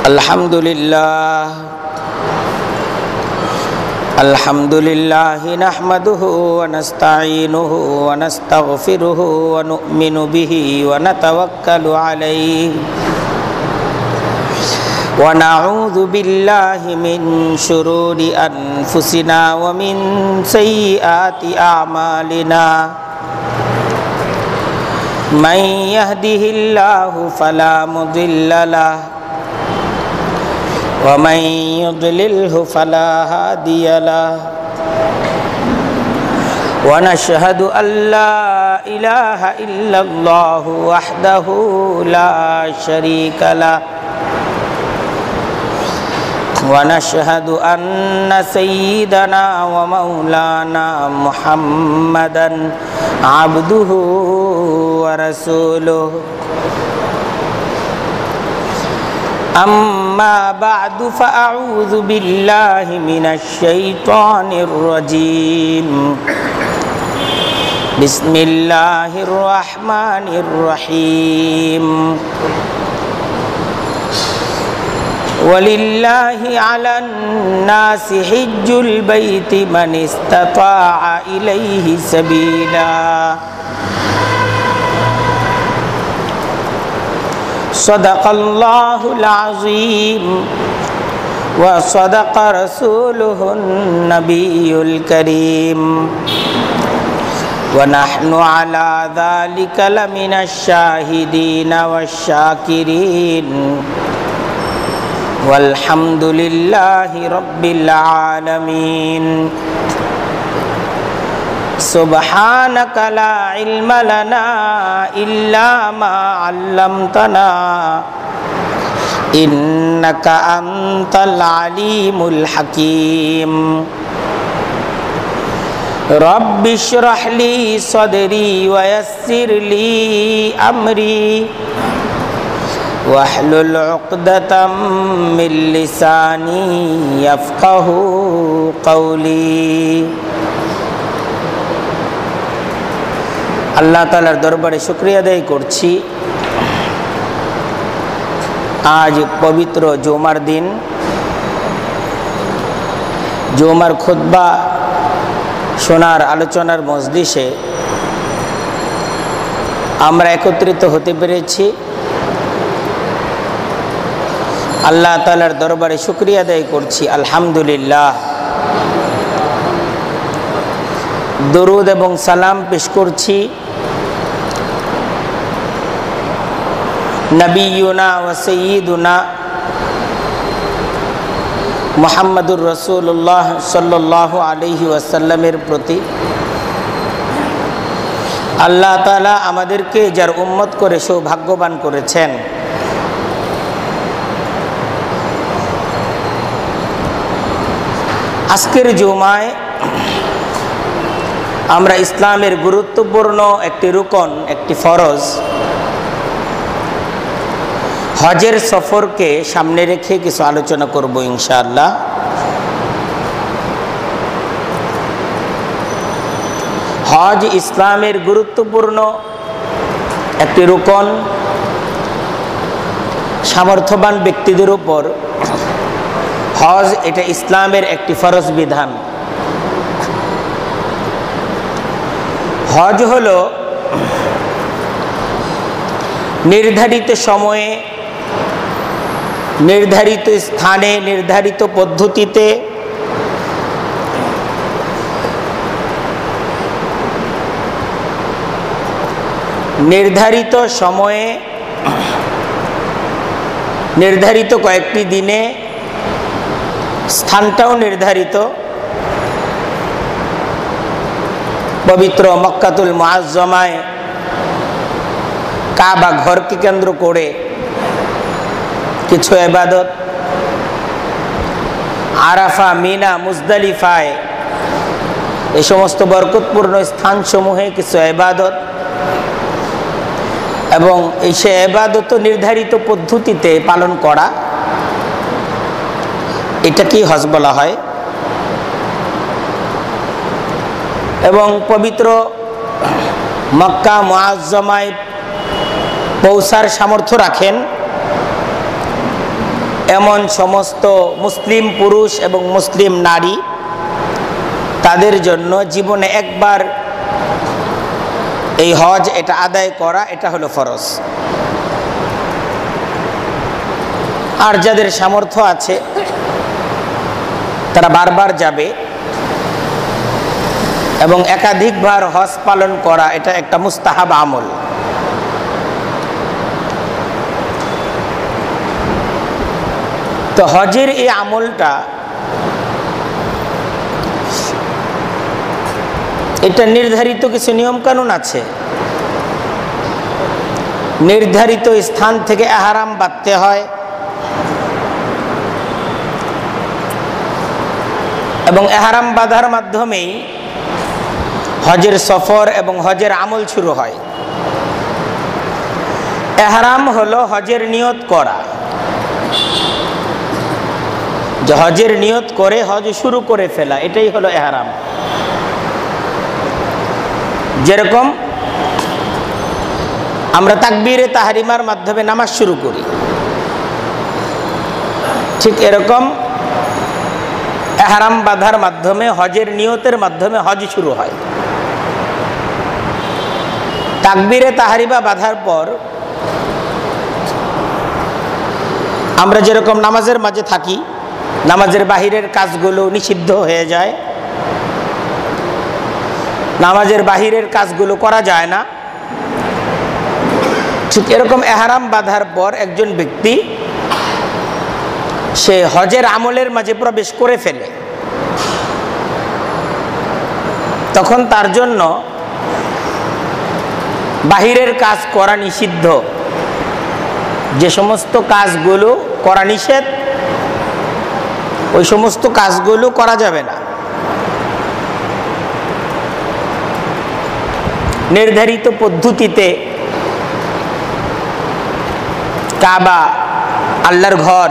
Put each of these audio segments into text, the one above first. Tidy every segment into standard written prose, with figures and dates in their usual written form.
Alhamdulillah nahmaduhu wa nasta'inuhu wa nastaghfiruhu wa nu'minu bihi wa natawakkalu alayhi wa na'udzu billahi min shururi anfusina wa min sayyiati a'malina man yahdihillahu fala mudilla lahu wa man yudlilhu fala hadiya lahu wa nashhadu an la ilaha illallah wahdahu la sharika lahu wa nashhadu anna sayyidana wa maulana Muhammadan abduhu wa rasuluhu amma ba'du fa'a'udzu billahi minasy syaithanir rajim bismillahirrahmanirrahim walillahi 'alan nasi hajjul baiti man istata'a ilaihi sabila Sadaqallahul azim wa sadaqa rasuluhun nabiyyul karim wa nahnu ala dhalika laminash shahidina wasyakirin walhamdulillahi rabbil alamin Subhanaka la ilma lana illa ma 'allamtana innaka antal alimul hakim Rabbi shrah li sadri wa yassir li amri wahlul 'uqdatam min lisani yafqahu qawli আল্লাহ তাআলার দরবারে শুকরিয়া আদায় করছি। আজ পবিত্র জুমার দিন, জুমার খুতবা শোনার আলোচনার মজলিসে আমরা একত্রিত হতে পেরেছি। আল্লাহ তাআলার দরবারে শুকরিয়া আদায় করছি, আলহামদুলিল্লাহ। দরুদ এবং সালাম পেশ করছি নবিয়ুনা ওয়া সাইয়্যিদুনা মুহাম্মাদুর রাসূলুল্লাহ সাল্লাল্লাহু আলাইহি ওয়াসাল্লামের প্রতি। আল্লাহ তাআলা আমাদেরকে যার উম্মত করে সৌভাগ্যবান করেছেন, আজকের জুমায় আমরা ইসলামের গুরুত্বপূর্ণ একটি রুকন, একটি ফরজ হজের সফরকে সামনে রেখে কিছু আলোচনা করব ইনশাআল্লাহ। হজ ইসলামের গুরুত্বপূর্ণ একটি রুকন। সামর্থ্যবান ব্যক্তিদের উপর হজ এটা ইসলামের একটি ফরজ বিধান। হজ হলো নির্ধারিত সময়ে, নির্ধারিত স্থানে, নির্ধারিত পদ্ধতিতে নির্ধারিত সময়ে, নির্ধারিত কয়েকটি দিনে, স্থানটাও নির্ধারিত, পবিত্র মক্কাতুল মুআজ্জমায় কাবা ঘরকে কেন্দ্র করে কিছু ইবাদত, আরাফা, মিনা, মুজদালিফায় এই সমস্ত বরকতপূর্ণ স্থানসমূহে কিছু ইবাদত, এবং এই সে ইবাদত নির্ধারিত পদ্ধতিতে পালন করা, এটা কি হজ বলা হয়। এবং পবিত্র মক্কা মুআজ্জমায় পৌঁছার সামর্থ্য রাখেন এমন সমস্ত মুসলিম পুরুষ এবং মুসলিম নারী, তাদের জন্য জীবনে একবার এই হজ এটা আদায় করা, এটা হলো ফরজ। আর যাদের সামর্থ্য আছে তারা বারবার যাবে, এবং একাধিকবার হজ পালন করা এটা একটা মুস্তাহাব আমল। তো হজের এই আমলটা এটা নির্ধারিত কিছু নিয়ম কানুন আছে। নির্ধারিত স্থান থেকে ইহরাম বাঁধতে হয়, এবং ইহরাম বাঁধার মাধ্যমেই হজের সফর এবং হজের আমল শুরু হয়। ইহরাম হলো হজের নিয়ত করা, যে হজের নিয়ত করে হজ শুরু করে ফেলা, এটাই হলো ইহরাম। যেরকম আমরা তাকবীরে তাহরিমার মাধ্যমে নামাজ শুরু করি, ঠিক এরকম ইহরাম বাঁধার মাধ্যমে হজের নিয়তের মাধ্যমে হজ শুরু হয়। তাকবীরে তাহরিমা বাঁধার পর আমরা যেরকম নামাজের মাঝে থাকি, নামাজের বাহিরের কাজগুলো নিষিদ্ধ হয়ে যায়, নামাজের বাহিরের কাজগুলো করা যায় না, ঠিক এরকম ইহরাম বাঁধার পর একজন ব্যক্তি সে হজের আমলের মাঝে প্রবেশ করে ফেলে, তখন তার জন্য বাহিরের কাজ করা নিষিদ্ধ। যে সমস্ত কাজগুলো করা নিষেধ, ওই সমস্ত কাজগুলো করা যাবে না। নির্ধারিত পদ্ধতিতে কাবা, আল্লাহর ঘর,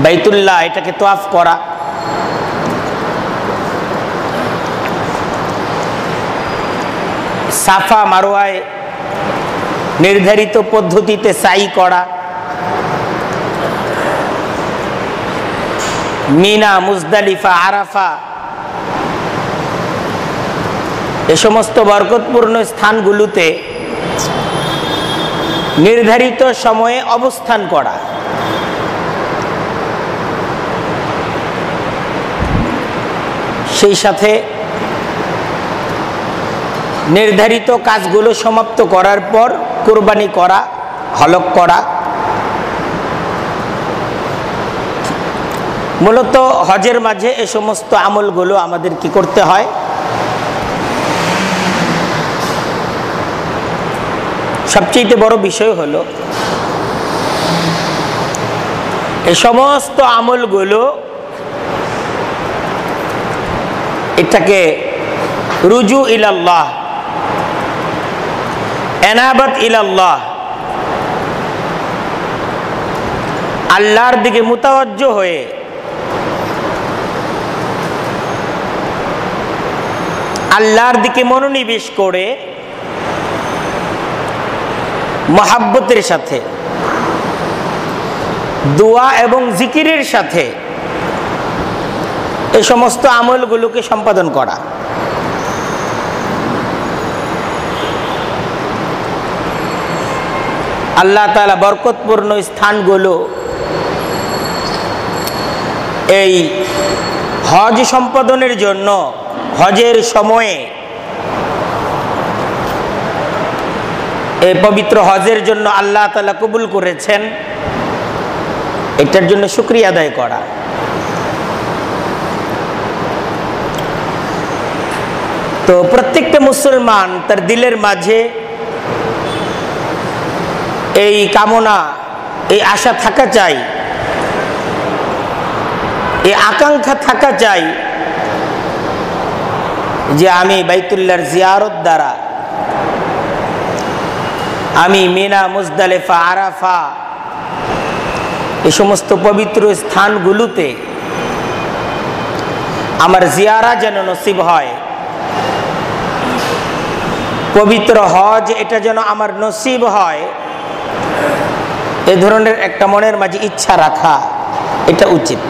বাইতুল্লাহ, এটাকে তোয়াফ করা, সাফা মারওয়ায় নির্ধারিত পদ্ধতিতে সাই করা, মিনা, মুজদালিফা, আরাফা, এ সমস্ত বরকতপূর্ণ স্থানগুলোতে নির্ধারিত সময়ে অবস্থান করা, সেই সাথে নির্ধারিত কাজগুলো সমাপ্ত করার পর কুরবানি করা, হলক করা। মূলত হজের মাঝে এ সমস্ত আমলগুলো আমাদের কি করতে হয়? সবচেয়ে বড় বিষয় হলো এই সমস্ত আমলগুলো এটাকে রুজু ইলাল্লাহ, এনাবাত ইলাল্লাহ, আল্লাহর দিকে মুতাওয়াজ্জহ হয়ে আল্লাহর দিকে মনোনিবেশ করে মহাব্বতের সাথে, দোয়া এবং জিকিরের সাথে এই সমস্ত আমলগুলোকে সম্পাদন করা। আল্লাহ তাআলা বরকতপূর্ণ স্থানগুলো এই হজ সম্পাদনের জন্য হজের সময়ে, এই পবিত্র হজের জন্য আল্লাহ তাআলা কবুল করেছেন, এটার জন্য শুকরিয়া আদায় করা। তো প্রত্যেকটা মুসলমান তার দিলের মাঝে এই কামনা, এই আশা থাকা চাই, এই আকাঙ্ক্ষা থাকা চাই যে আমি বাইতুল্লাহর জিয়ারত দ্বারা আমি মিনা, মুজদালিফা, আরাফা এই সমস্ত পবিত্র স্থানগুলোতে আমার জিয়ারা যেন নসিব হয়, পবিত্র হজ এটা যেন আমার নসিব হয়, এই ধরনের একটা মনের মাঝে ইচ্ছা রাখা এটা উচিত।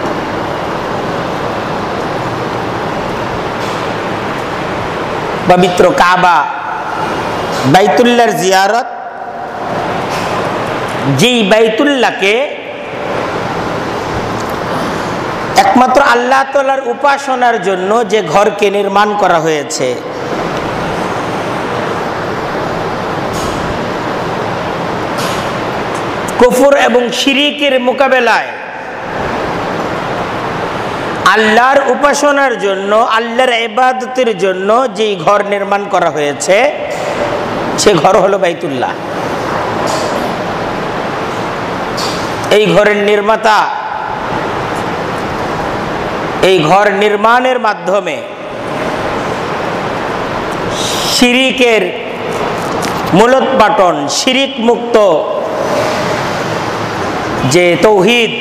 পবিত্র কাবা বাইতুল্লাহর জিয়ারত, যেই বাইতুল্লাহকে একমাত্র আল্লাহ তাআলার উপাসনার জন্য যে ঘরকে নির্মাণ করা হয়েছে, কুফর এবং শিরিকের মোকাবেলায় আল্লাহর উপাসনার জন্য, আল্লাহর ইবাদতের জন্য যেই ঘর নির্মাণ করা হয়েছে সে ঘর হলো বাইতুল্লাহ। এই ঘরের নির্মাতা এই ঘর নির্মাণের মাধ্যমে শিরিকের মূলোৎপাটন, শিরিক মুক্ত যে তৌহিদ,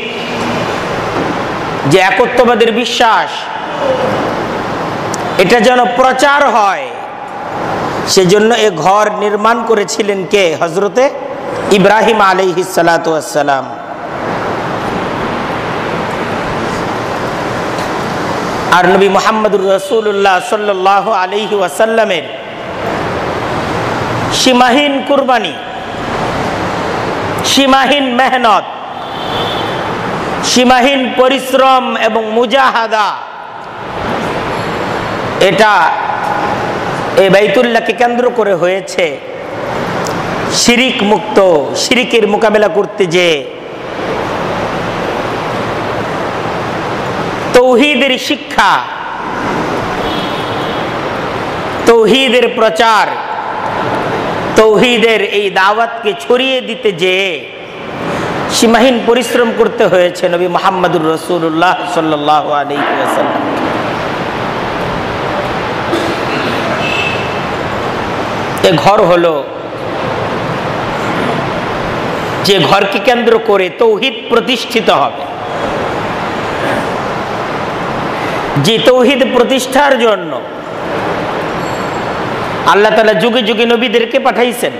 যে একত্ববাদের বিশ্বাস, এটা যেন প্রচার হয়, সেজন্য এ ঘর নির্মাণ করেছিলেন কে? হযরতে ইব্রাহিম আলাইহিস সালাতু ওয়াস সালাম। আর নবী মুহাম্মদুর রাসূলুল্লাহ সাল্লাল্লাহু আলাইহি ওয়াসাল্লামের সীমাহীন কুরবানি, সীমাহীন মেহনত, সীমাহীন পরিশ্রম এবং মুজাহাদা, এটা এই বাইতুল্লাহকে কেন্দ্র করে হয়েছে। শিরিক মুক্ত, শিরিকের মোকাবেলা করতে যে তৌহিদের শিক্ষা, তৌহিদের প্রচার, তৌহিদের এই দাওয়াতকে ছড়িয়ে দিতে যে সীমাহীন পরিশ্রম করতে হয়েছে নবী মুহাম্মদুর রাসূলুল্লাহ সাল্লাল্লাহু আলাইহি ওয়াসাল্লাম। এ ঘর হলো যে ঘরকে কেন্দ্র করে তৌহিদ প্রতিষ্ঠিত হবে, যে তৌহিদ প্রতিষ্ঠার জন্য আল্লাহ তাআলা যুগে যুগে নবীদেরকে পাঠাইছেন।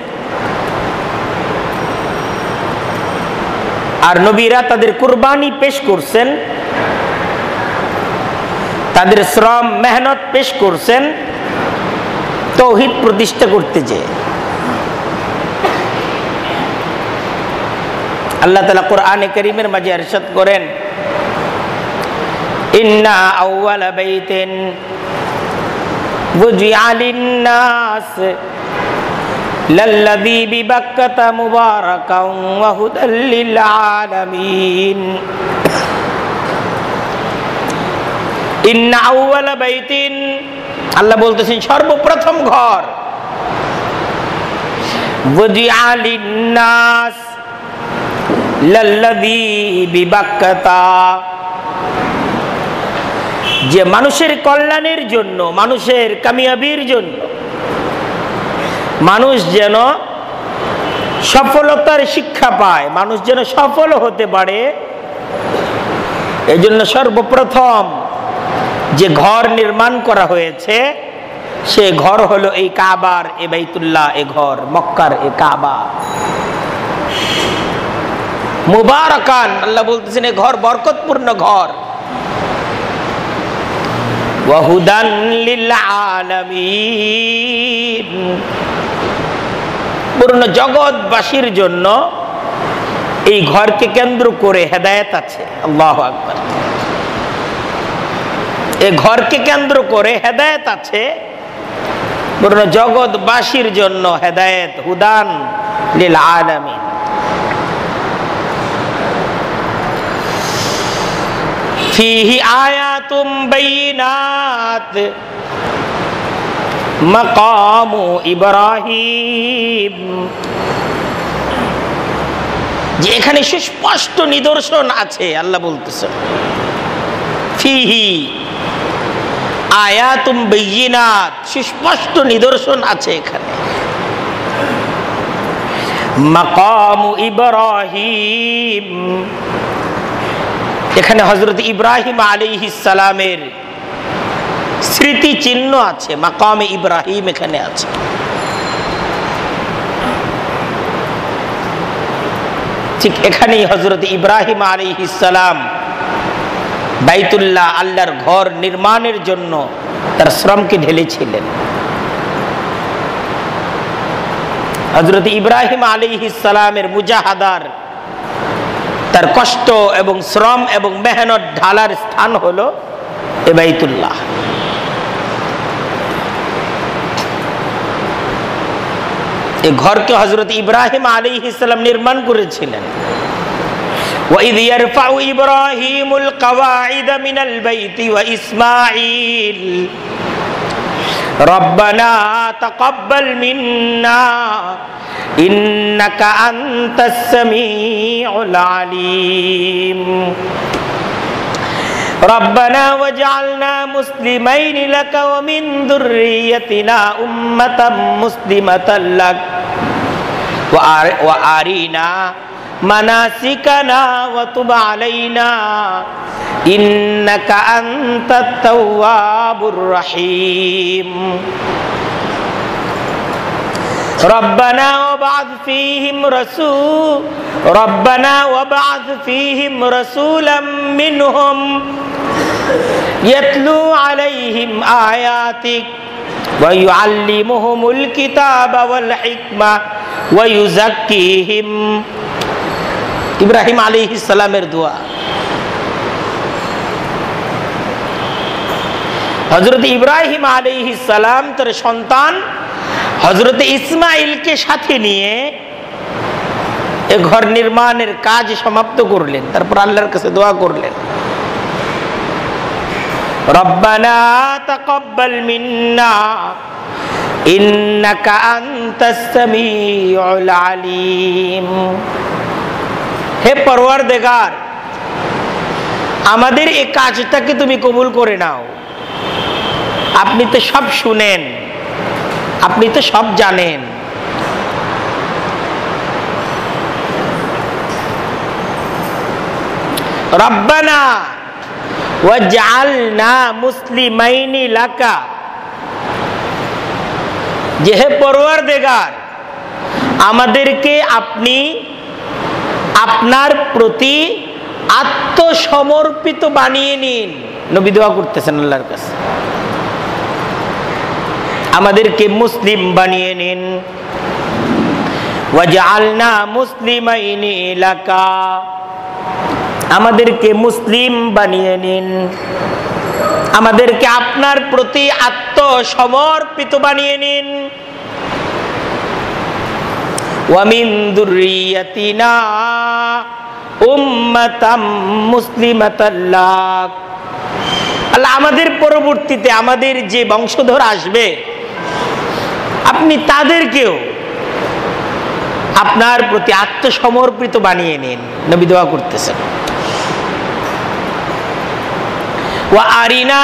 আর নবীরা তাদের কুরবানি পেশ করছেন, তাদের শ্রম মেহনত পেশ করছেন তৌহিদ প্রতিষ্ঠা করতে যে। আল্লাহ তাআলা কোরআনে কারীমের মাঝে ইরশাদ করেন, ইন্না আউওয়ালা বাইতিন wuji'a lin-nas lalladhi bi Bakkata mubarakan wa hudan lil alamin। ইন্না আউওয়ালা বাইতিন, আল্লাহ বলতেছেন সর্বপ্রথম ঘর, wuji'a lin-nas lalladhi bi Bakkata, যে মানুষের কল্যাণের জন্য, মানুষের কামিয়াবির জন্য, মানুষ যেন সফলতার শিক্ষা পায়, মানুষ যেন সফল হতে পারে, এজন্য সর্বপ্রথম যে ঘর নির্মাণ করা হয়েছে সে ঘর হলো এই কাবার, এ বাইতুল্লাহ, এ ঘর মক্কার এ কাবা। মুবারাকান, আল্লাহ বলতেছেন এ ঘর বরকতপূর্ণ ঘর। ওয়াহুদান লিল আলামিন, পূর্ণ জগৎবাসীর জন্য এই ঘরকে কেন্দ্র করে হেদায়েত আছে। আল্লাহু আকবার। এই ঘরকে কেন্দ্র করে হেদায়েত আছে, পূর্ণ জগৎবাসীর জন্য হেদায়েত, হুদান লিল আলামিন। ফীহি আয়াতুম বাইয়িনাত মাকামু ইব্রাহিম, যে এখানে সুস্পষ্ট নিদর্শন আছে। আল্লাহ বলতেছেন ফীহি আয়াতুম বাইয়িনাত, সুস্পষ্ট নিদর্শন আছে এখানে। মাকামু ইব্রাহিম, এখানে হযরত ইব্রাহিম আলাইহিস সালামের স্মৃতি চিহ্ন আছে। মাকামে ইব্রাহিম এখানে আছে। ঠিক এখানেই হযরত ইব্রাহিম আলাইহিস সালাম বাইতুল্লাহ আল্লাহর ঘর নির্মাণের জন্য তার শ্রমকে ঢেলেছিলেন। হযরত ইব্রাহিম আলাইহিস সালামের মুজাহাদার, তার কষ্ট এবং শ্রম এবং মেহনত ঢালার স্থান হলো এ বাইতুল্লাহ। এই ঘরকে হযরত ইব্রাহিম আলাইহিস সালাম নির্মাণ করেছিলেন। وَإِذْ يَرْفَعُ إِبْرَاهِيمُ الْقَوَاعِدَ مِنَ الْبَيْتِ وَإِسْمَاعِيلُ رَبَّنَا تَقَبَّلْ مِنَّا إِنَّكَ أَنْتَ السَّمِيعُ الْعَلِيمُ رَبَّنَا وَاجْعَلْنَا مُسْلِمَيْنِ لَكَ وَمِنْ ذُرِّيَّتِنَا أُمَّةً مُسْلِمَةً لَكَ وَأَرِنَا مناسكنا وتب علينا إنك أنت التواب الرحيم ربنا وابعث فيهم رسولا منهم يتلو عليهم آياتك ويعلمهم الكتاب والحكمة ويزكيهم। ইব্রাহিম আলাইহিস সালামের দোয়া। হযরত ইব্রাহিম আলাইহিস সালাম তার সন্তান হযরত ইসমাঈলকে সাথে নিয়ে এ ঘর নির্মাণের কাজ সমাপ্ত করলেন। তারপর আল্লাহর কাছে দোয়া করলেন, রব্বানা তাকাব্বাল মিন্না ইন্নাকা আনতাস সামিউল আলিম। হে পরওয়ারদিগার, আমাদের এই কাজটাকে তুমি কবুল করে নাও। আপনি তো সব শুনেন, আপনি তো সব জানেন। রব্বানা ওয়াজআলনা মুসলিমাইনি লাকা, যে হে পরওয়ারদিগার, আমাদেরকে আপনি আপনার প্রতি আত্মসমর্পিত বানিয়ে নিন। নবী দোয়া করতেছেন আল্লাহর কাছে, আমাদেরকে মুসলিম বানিয়ে নিন। ওয়াজআলনা মুসলিমাইনি লাকা, আমাদেরকে মুসলিম বানিয়ে নিন, আমাদেরকে আপনার প্রতি আত্মসমর্পিত বানিয়ে নিন। ওয়ামিন যুররিয়াতিনা উম্মাতাম মুসলিমাতাল লাক, আল্লাহ আমাদের পরবর্তীতে আমাদের যে বংশধর আসবে আপনি তাদেরকেও আপনার প্রতি আত্মসমর্পিত বানিয়ে নিন। নবী দোয়া করতেছেন। ওয়া আরিনা,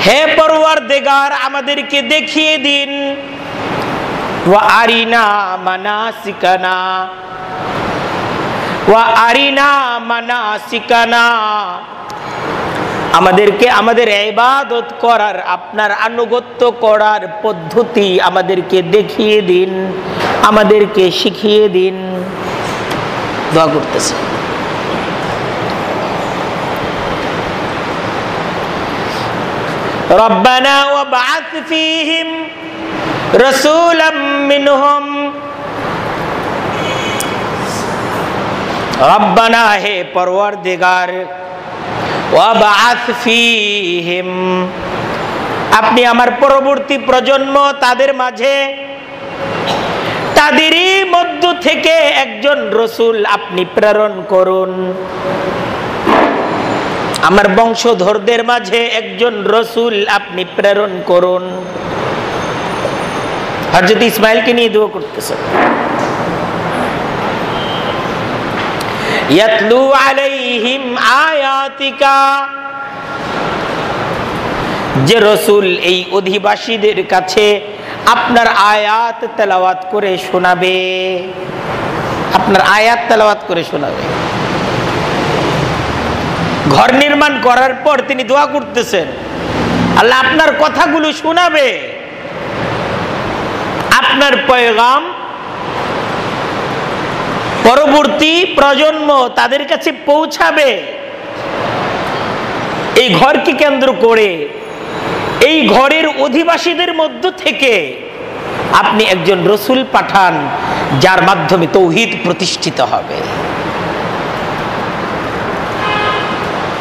হে পরওয়ারদিগার, আমাদেরকে দেখিয়ে দিন। ওয়া আরিনা মানাসিকানা, ওয়া আরিনা মানাসিকানা, আমাদেরকে আমাদের ইবাদত করার, আপনার আনুগত্য করার পদ্ধতি আমাদেরকে দেখিয়ে দিন, আমাদেরকে শিখিয়ে দিন। দোয়া করতেছে। রব্বানা ওয়াবআথ ফীহিম রাসূলাম মিনহুম, রব্বানা, হে পরওয়ারদিগার, ওয়াবআথ ফীহিম, আপনি আমার পরবর্তী প্রজন্ম তাদের মাঝে, তাদেরই মধ্য থেকে একজন রসুল আপনি প্রেরণ করুন। আমার বংশধরদের মাঝে একজন রসুল আপনি প্রেরণ করুন। হযরত ইসমাঈলকে নিয়ে দোয়া করতেছেন। ইয়াতলু আলাইহিম আয়াতিকা, যে রসুল এই অধিবাসীদের কাছে আপনার আয়াত তেলাওয়াত করে শোনাবে, আপনার আয়াত তেলাওয়াত করে শোনাবে। ঘর নির্মাণ করার পর তিনি দোয়া করতেছেন, আল্লাহ আপনার কথাগুলো শোনাবে, আপনার পয়গাম পরবর্তী প্রজন্ম তাদের কাছে পৌঁছাবে। এই ঘরকে কেন্দ্র করে, এই ঘরের অধিবাসীদের মধ্য থেকে আপনি একজন রসুল পাঠান, যার মাধ্যমে তৌহিদ প্রতিষ্ঠিত হবে,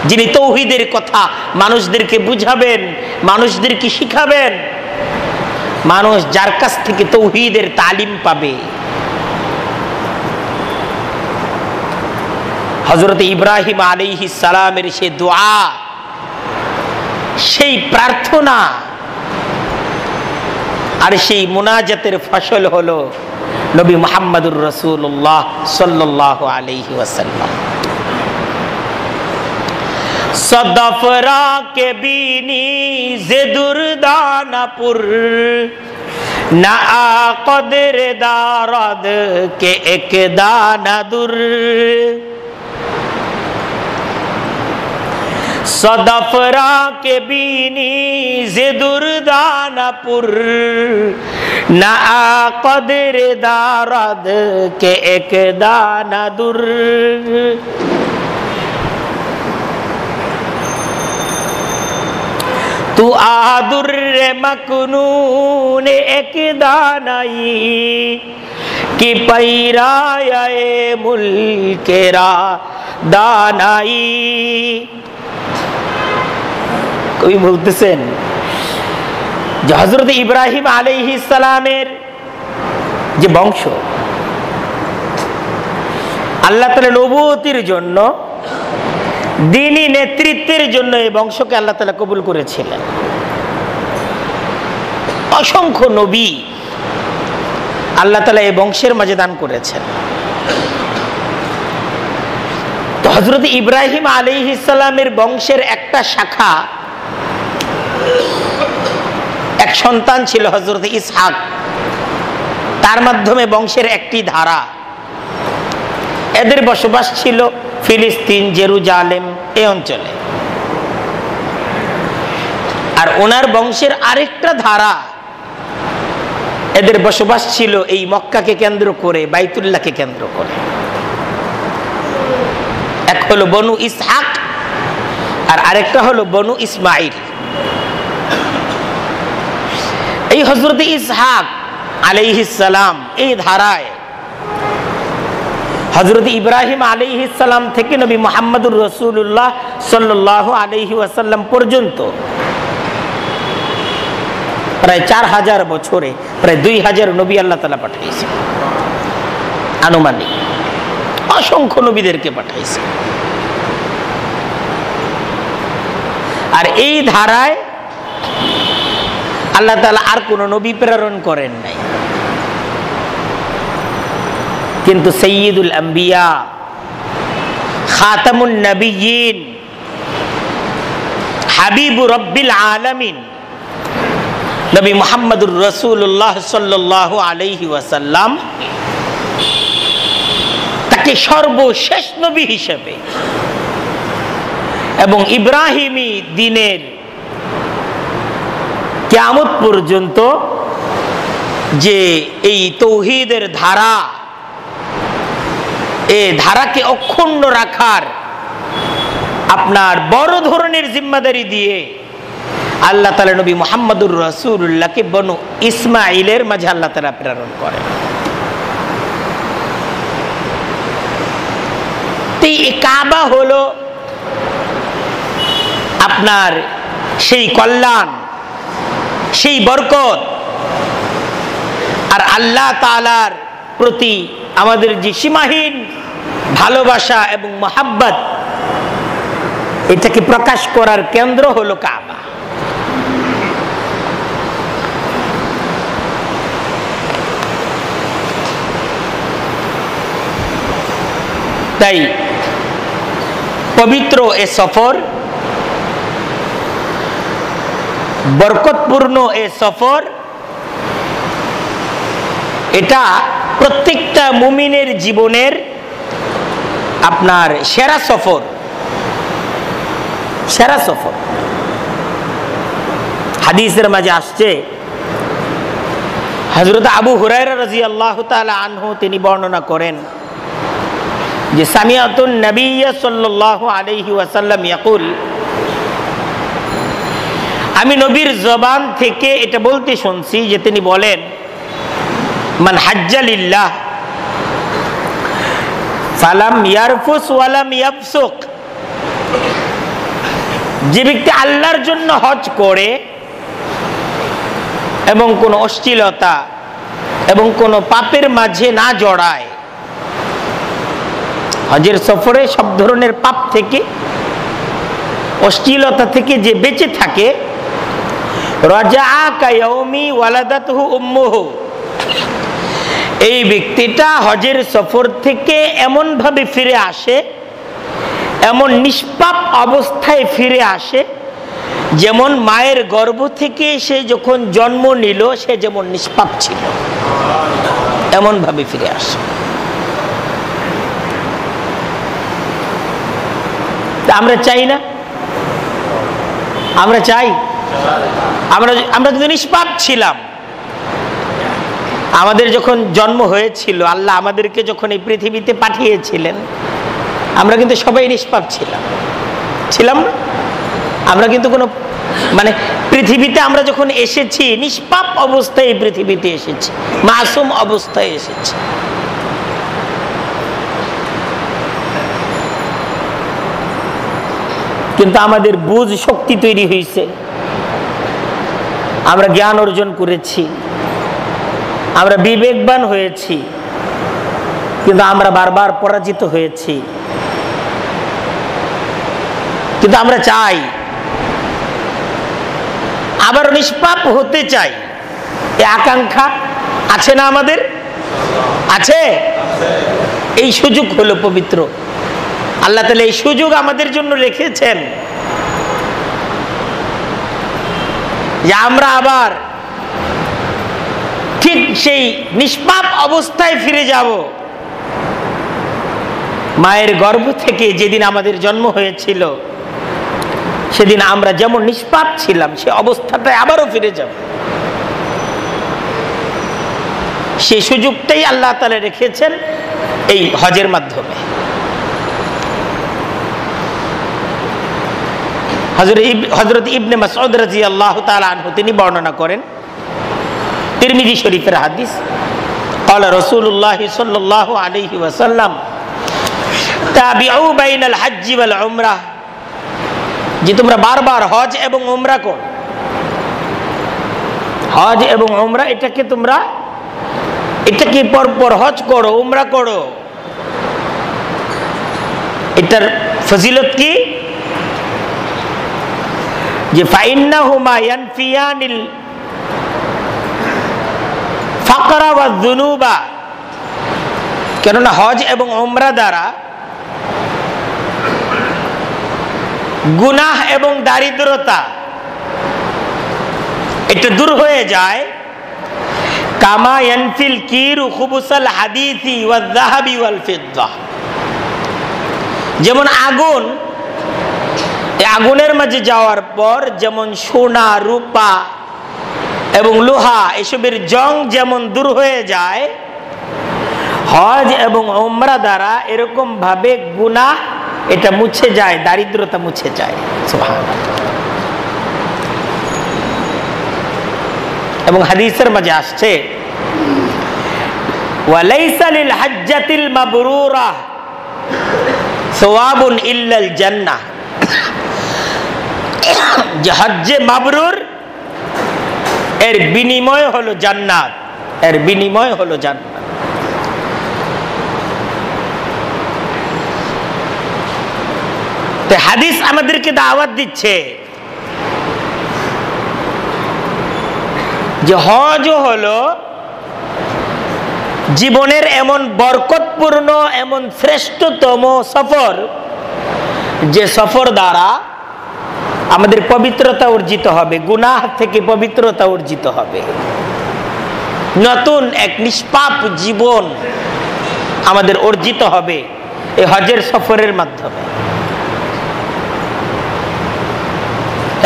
যিনি তৌহিদের কথা মানুষদেরকে বুঝাবেন, মানুষদেরকে শিখাবেন, মানুষ যার কাছ থেকে তৌহিদের তালিম পাবে। হযরত ইব্রাহিম আলাইহিস সালামের সেই দোয়া, সেই প্রার্থনা আর সেই মুনাজাতের ফসল হলো নবী মুহাম্মদুর রাসূলুল্লাহ সাল্লাল্লাহু আলাইহি ওয়াসাল্লাম। সদফরা কে বিনি জে দুরদানাপুর, না কদর দারদ কে এক দানা দুর। सदफरा के बीनी जे दुर्दानापुर, ना कदर दारद के एक दाना दुर। तू आदुर मकनून एक दानाई कि पैराए मुल्केरा दानाई। কবি বলতেছেন যে হযরত ইব্রাহিম আলাইহিস সালামের যে বংশ, আল্লাহ তাআলা নবুয়তির জন্য, দ্বীনি নেতৃত্বের জন্য এই বংশকে আল্লাহ তাআলা কবুল করেছিলেন। অসংখ্য নবী আল্লাহ তাআলা এই বংশের মাঝে দান করেছেন। তো হযরত ইব্রাহিম আলাইহিস সালামের বংশের একটা শাখা, এক সন্তান ছিল হযরত ইসহাক, তার মাধ্যমে বংশের একটি ধারা। এদের বসবাস ছিল ফিলিস্তিন, জেরুজালেম এই অঞ্চলে। আর ওনার বংশের আরেকটা ধারা, এদের বসবাস ছিল এই মক্কাকে কেন্দ্র করে, বাইতুল্লাহকে কেন্দ্র করে। এক হলো বনু ইসহাক আর আরেকটা হলো বনু ইসমাইল। এই হযরত ইসহাক আলাইহিস সালাম এই ধারায় হযরত ইব্রাহিম আলাইহিস সালাম থেকে নবী মুহাম্মদুর রাসূলুল্লাহ সাল্লাল্লাহু আলাইহি ওয়াসাল্লাম পর্যন্ত প্রায় 4000 বছরে প্রায় 2000 নবী আল্লাহ তাআলা পাঠিয়েছে। আনুমানিক অসংখ্য নবীদেরকে পাঠাইছে। আর এই ধারায় আল্লাহ তাআলা আর কোন নবী প্রেরণ করেন নাই। কিন্তু সাইয়্যিদুল আম্বিয়া, খাতামুন নবিয়্যিন, হাবিবুর রাব্বিল আলামিন নবী মুহাম্মদুর রাসূলুল্লাহ সাল্লাল্লাহু আলাইহি ওয়াসাল্লাম তাকে সর্বশেষ নবী হিসেবে এবং ইব্রাহিমী দ্বীনের কিয়ামত পর্যন্ত যে এই তৌহিদের ধারা, এই ধারাকে অক্ষুণ্ণ রাখার আপনার বড় ধরনের জিম্মাদারি দিয়ে আল্লাহ তাআলা নবী মুহাম্মদুর রাসূলুল্লাহকে বনু ইসমাইলের মাঝে আল্লাহ তাআলা প্রেরণ করেন। এই কাবা হলো আপনার সেই কল্যাণ, সেই বরকত আর আল্লাহ তাআলার প্রতি আমাদের যে সীমাহীন ভালোবাসা এবং মহাব্বত, এটাকে প্রকাশ করার কেন্দ্র হলো কাবা। তাই পবিত্র এ সফর, বরকতপূর্ণ এ সফর, এটা প্রত্যেকটা মুমিনের জীবনের আপনার সেরা সফর, সেরা সফর। হাদিসের মাঝে আসছে, হযরত আবু হুরায়রা রাদিয়াল্লাহু তাআলা আনহু তিনি বর্ণনা করেন যে সামিআতুন নবিয়্য সাল্লাল্লাহু আলাইহি ওয়াসাল্লাম ইয়াকুল, আমি নবীর জবান থেকে এটা বলতে শুনছি যে তিনি বলেন, মান হাজ্জা লিল্লাহ ফালাম ইয়ারফুস ওয়ালাম ইয়াফসুক, যে ব্যক্তি আল্লাহর জন্য হজ করে এবং কোন অশ্লীলতা এবং কোন পাপের মাঝে না জড়ায়, হজের সফরে সব ধরনের পাপ থেকে, অশ্লীলতা থেকে যে বেঁচে থাকে, রাজাআ কায়াউমি ওয়ালাদাতহু উম্মুহু, এই ব্যক্তিটা হজের সফর থেকে এমন ভাবে ফিরে আসে, এমন নিষ্পাপ অবস্থায় ফিরে আসে যেমন মায়ের গর্ভ থেকে সে যখন জন্ম নিল সে যেমন নিষ্পাপ ছিল, এমন ভাবে ফিরে আসে। আমরা চাই না? আমরা চাই? আমরা যদি নিষ্পাপ ছিলাম, আমাদের যখন জন্ম হয়েছিল, আল্লাহ আমাদেরকে যখন এই পৃথিবীতে পাঠিয়েছিলেন, আমরা কিন্তু সবাই নিষ্পাপ ছিলাম না? আমরা কিন্তু কোনো পৃথিবীতে আমরা যখন এসেছি নিষ্পাপ অবস্থায় পৃথিবীতে এসেছি, মাসুম অবস্থায় এসেছি। কিন্তু আমাদের বুঝ শক্তি তৈরি হয়েছে, আমরা জ্ঞান অর্জন করেছি, আমরা বিবেকবান হয়েছি, কিন্তু আমরা বারবার পরাজিত হয়েছি। কিন্তু আমরা চাই, আবার নিষ্পাপ হতে চাই, এই আকাঙ্ক্ষা আছে না আমাদের? আছে। এই সুযোগ হলো পবিত্র, আল্লাহ তাআলা এই সুযোগ আমাদের জন্য রেখেছেন যে আমরা আবার ঠিক সেই নিষ্পাপ অবস্থায় ফিরে যাব। মায়ের গর্ভ থেকে যেদিন আমাদের জন্ম হয়েছিল সেদিন আমরা যেমন নিষ্পাপ ছিলাম সে অবস্থাটায় আবারও ফিরে যাব। সেই সুযোগটাই আল্লাহ তাআলা রেখেছেন এই হজের মাধ্যমে। হযরত ইবনে মাসউদ রাদিয়াল্লাহু তাআলা আনহু তিনি বর্ণনা করেন, তিরমিজি শরীফের হাদিস, قال رسول الله صلى الله عليه وسلم তাবিউ বাইনাল হজ্জ ওয়াল উমরাহ, যে তোমরা বারবার হজ এবং উমরা করো। হজ এবং উমরা এটাকে পরপর হজ করো, উমরা করো। এটার ফজিলত কি? যে ফাইন্নাহুমা ইয়ানফিয়ানিল ফাকরা ওয়াজ যুনুবা, কেননা হজ এবং উমরা দ্বারা গুনাহ এবং দারিদ্রতা এটা দূর হয়ে যায়। কামা ইয়ানফিল কিরু খুবুসাল হাদিসি ওয়াজ যাহাবি ওয়াল ফিদ্দা, যেমন আগুন, এই আগুনের মাঝে যাওয়ার পর যেমন সোনা, রূপা এবং লোহা এসবের জং যেমন দূর হয়ে যায়, হজ এবং উমরা দ্বারা এরকম ভাবে গুনাহ এটা মুছে যায়, দারিদ্রতা মুছে যায়। সুবহানাল্লাহ। এবং হাদিসের মাঝে আসছে, ওয়ালাইসা লিল হজ্জাতিল মাবরুরা সওয়াবুন ইল্লাল জান্নাহ, যে হজ্জে মাবরুর এর বিনিময় হলো জান্নাত, এর বিনিময় হলো জান্নাত। তো হাদিস আমাদেরকে দাওয়াত দিচ্ছে যে হজ হলো জীবনের এমন বরকতপূর্ণ, এমন শ্রেষ্ঠতম সফর, যে সফর দ্বারা আমাদের পবিত্রতা অর্জিত হবে, গুনাহ থেকে পবিত্রতা অর্জিত হবে, নতুন এক নিষ্পাপ জীবন আমাদের অর্জিত হবে এই হজের সফরের মাধ্যমে।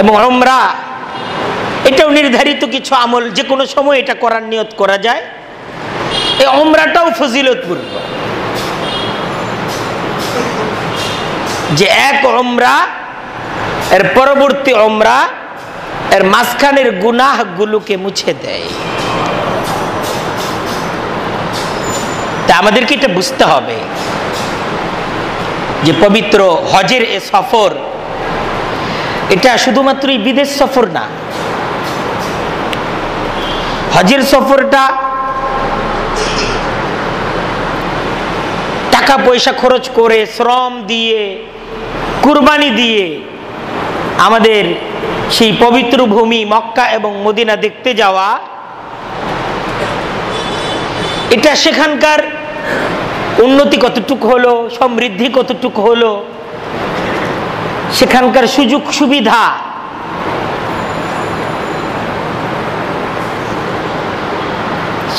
এবং উমরা এটাও নির্ধারিত কিছু আমল, যে কোনো সময় এটা করার নিয়ত করা যায়। এই উমরাটাও ফজিলতপূর্ণ। যে এক উমরা এর পরবর্তী উমরা এর মাঝখানের গুনাহগুলোকে মুছে দেয়। তা আমাদেরকে এটা বুঝতে হবে যে পবিত্র হজের এ সফর এটা শুধুমাত্রই বিদেশ সফর না। হজের সফরটা টাকা পয়সা খরচ করে, শ্রম দিয়ে, কুরবানি দিয়ে আমাদের সেই পবিত্র ভূমি মক্কা এবং মদিনা দেখতে যাওয়া, এটা সেখানকার উন্নতি কতটুকু হলো, সমৃদ্ধি কতটুকু হলো, সেখানকার সুযোগ সুবিধা,